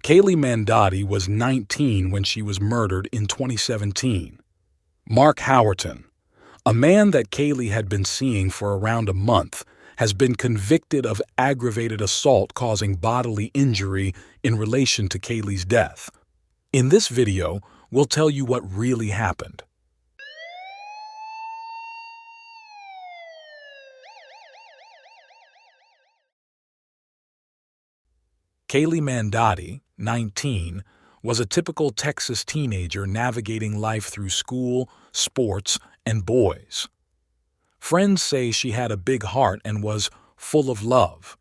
Cayley Mandadi was 19 when she was murdered in 2017. Mark Howerton, a man that Cayley had been seeing for around a month, has been convicted of aggravated assault causing bodily injury in relation to Cayley's death. In this video, we'll tell you what really happened. Cayley Mandadi, 19, was a typical Texas teenager navigating life through school, sports, and boys. Friends say she had a big heart and was full of love.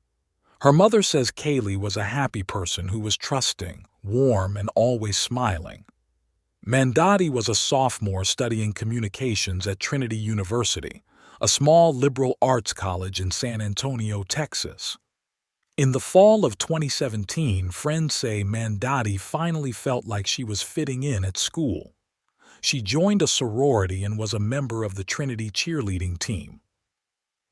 Her mother says Cayley was a happy person who was trusting, warm, and always smiling. Mandadi was a sophomore studying communications at Trinity University, a small liberal arts college in San Antonio, Texas. In the fall of 2017, friends say Mandadi finally felt like she was fitting in at school. She joined a sorority and was a member of the Trinity cheerleading team.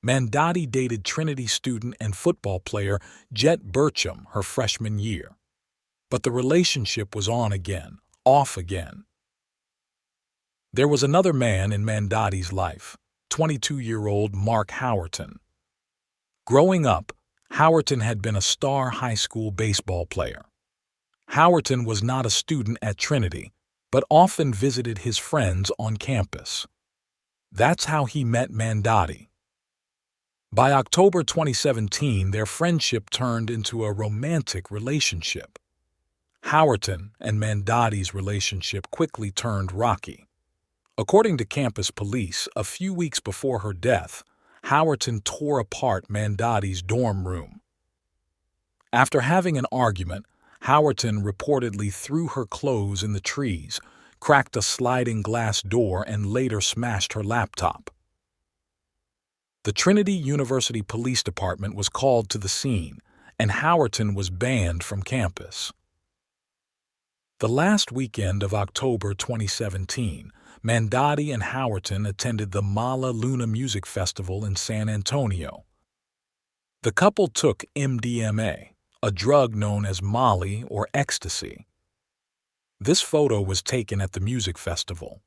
Mandadi dated Trinity student and football player Jett Birchum her freshman year. But the relationship was on again, off again. There was another man in Mandadi's life, 22-year-old Mark Howerton. Growing up, Howerton had been a star high school baseball player. Howerton was not a student at Trinity, but often visited his friends on campus. That's how he met Mandadi. By October 2017, their friendship turned into a romantic relationship. Howerton and Mandadi's relationship quickly turned rocky. According to campus police, a few weeks before her death, Howerton tore apart Mandadi's dorm room. After having an argument, Howerton reportedly threw her clothes in the trees, cracked a sliding glass door, and later smashed her laptop. The Trinity University Police Department was called to the scene, and Howerton was banned from campus. The last weekend of October 2017, Mandadi and Howerton attended the Mala Luna Music Festival in San Antonio. The couple took MDMA, a drug known as Molly or ecstasy. This photo was taken at the music festival.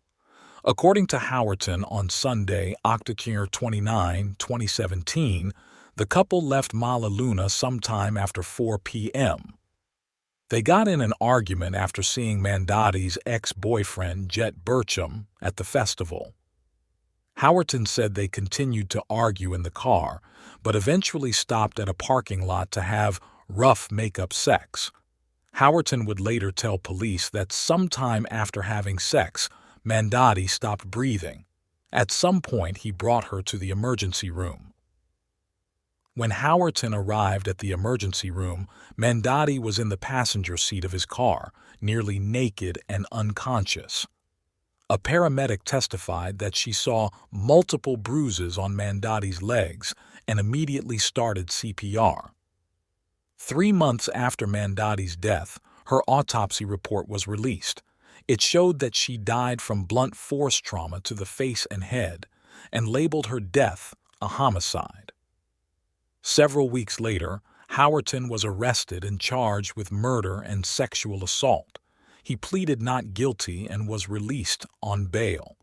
According to Howerton, on Sunday, October 29, 2017, the couple left Mala Luna sometime after 4 p.m. They got in an argument after seeing Mandadi's ex-boyfriend, Jett Birchum, at the festival. Howerton said they continued to argue in the car, but eventually stopped at a parking lot to have rough make-up sex. Howerton would later tell police that sometime after having sex, Mandadi stopped breathing. At some point, he brought her to the emergency room. When Howerton arrived at the emergency room, Mandadi was in the passenger seat of his car, nearly naked and unconscious. A paramedic testified that she saw multiple bruises on Mandadi's legs and immediately started CPR. 3 months after Mandadi's death, her autopsy report was released. It showed that she died from blunt force trauma to the face and head, and labeled her death a homicide. Several weeks later, Howerton was arrested and charged with murder and sexual assault. He pleaded not guilty and was released on bail.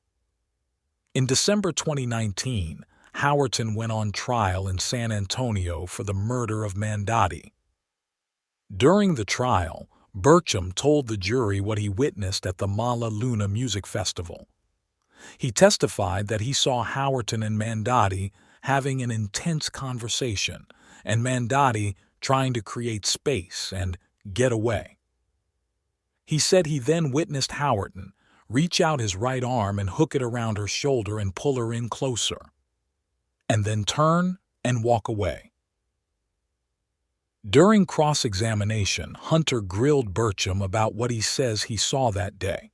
In December 2019, Howerton went on trial in San Antonio for the murder of Mandadi. During the trial, Birchum told the jury what he witnessed at the Mala Luna Music Festival. He testified that he saw Howerton and Mandadi having an intense conversation, and Mandadi trying to create space and get away. He said he then witnessed Howerton reach out his right arm and hook it around her shoulder and pull her in closer, and then turn and walk away. During cross-examination, Hunter grilled Birchum about what he says he saw that day.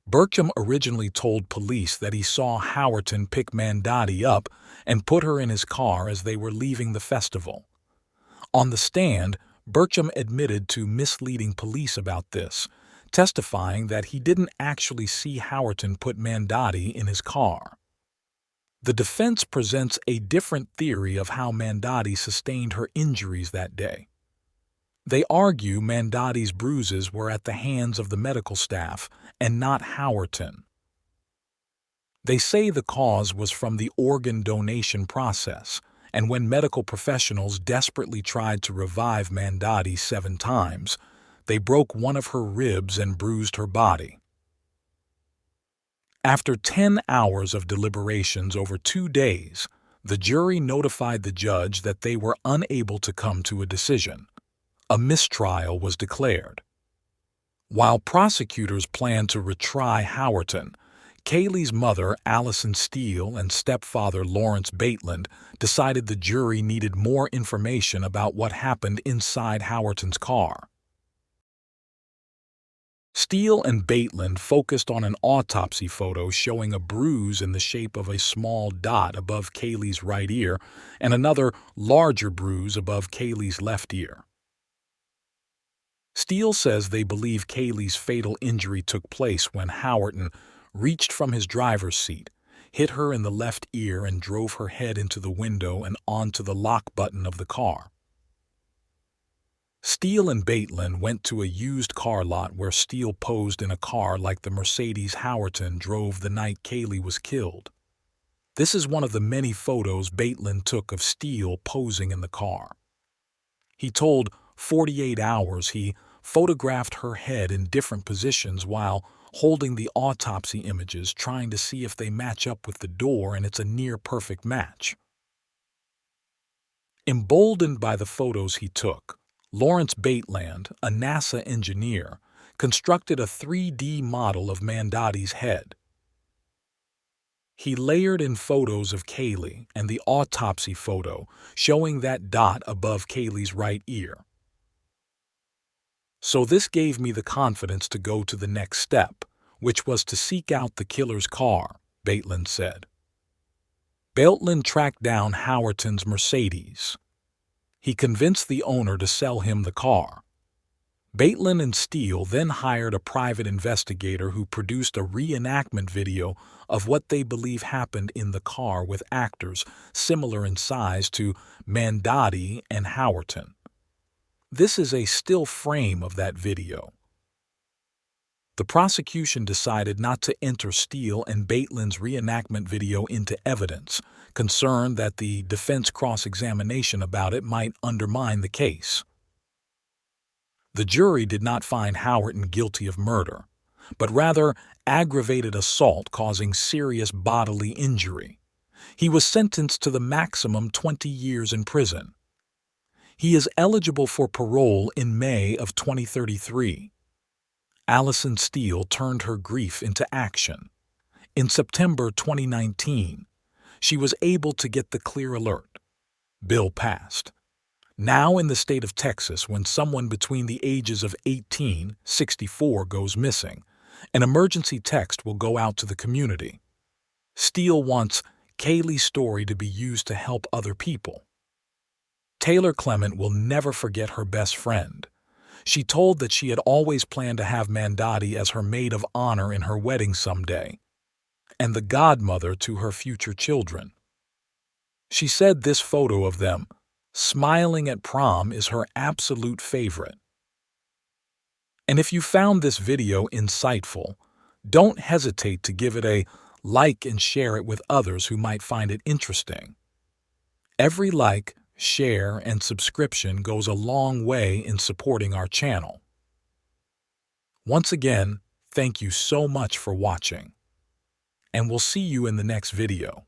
Birchum originally told police that he saw Howerton pick Mandadi up and put her in his car as they were leaving the festival. On the stand, Birchum admitted to misleading police about this, testifying that he didn't actually see Howerton put Mandadi in his car. The defense presents a different theory of how Mandadi sustained her injuries that day. They argue Mandadi's bruises were at the hands of the medical staff and not Howerton. They say the cause was from the organ donation process, and when medical professionals desperately tried to revive Mandadi 7 times, they broke one of her ribs and bruised her body. After 10 hours of deliberations over 2 days, the jury notified the judge that they were unable to come to a decision. A mistrial was declared. While prosecutors planned to retry Howerton, Cayley's mother, Allison Steele, and stepfather, Lawrence Bateland, decided the jury needed more information about what happened inside Howerton's car. Steele and Bateland focused on an autopsy photo showing a bruise in the shape of a small dot above Cayley's right ear and another larger bruise above Cayley's left ear. Steele says they believe Cayley's fatal injury took place when Howerton reached from his driver's seat, hit her in the left ear, and drove her head into the window and onto the lock button of the car. Steele and Bateland went to a used car lot where Steele posed in a car like the Mercedes Howerton drove the night Cayley was killed. This is one of the many photos Bateland took of Steele posing in the car. He told 48 Hours he photographed her head in different positions while holding the autopsy images, trying to see if they match up with the door, and it's a near-perfect match. Emboldened by the photos he took, Lawrence Bateland, a NASA engineer, constructed a 3D model of Mandadi's head. He layered in photos of Cayley and the autopsy photo showing that dot above Cayley's right ear. So this gave me the confidence to go to the next step, which was to seek out the killer's car, Bateland said. Bateland tracked down Howerton's Mercedes. He convinced the owner to sell him the car. Bateland and Steele then hired a private investigator who produced a reenactment video of what they believe happened in the car with actors similar in size to Mandadi and Howerton. This is a still frame of that video. The prosecution decided not to enter Steele and Bateland's reenactment video into evidence, concerned that the defense cross-examination about it might undermine the case. The jury did not find Howerton guilty of murder, but rather aggravated assault causing serious bodily injury. He was sentenced to the maximum 20 years in prison. He is eligible for parole in May of 2033. Allison Steele turned her grief into action. In September 2019, she was able to get the clear alert. Bill passed. Now in the state of Texas, when someone between the ages of 18 and 64 goes missing, an emergency text will go out to the community. Steele wants Cayley's story to be used to help other people. Taylor Clement will never forget her best friend. She told that she had always planned to have Mandadi as her maid of honor in her wedding someday, and the godmother to her future children. She said this photo of them smiling at prom is her absolute favorite. And if you found this video insightful, don't hesitate to give it a like and share it with others who might find it interesting. Every like, share, and subscription goes a long way in supporting our channel. Once again, thank you so much for watching, and we'll see you in the next video.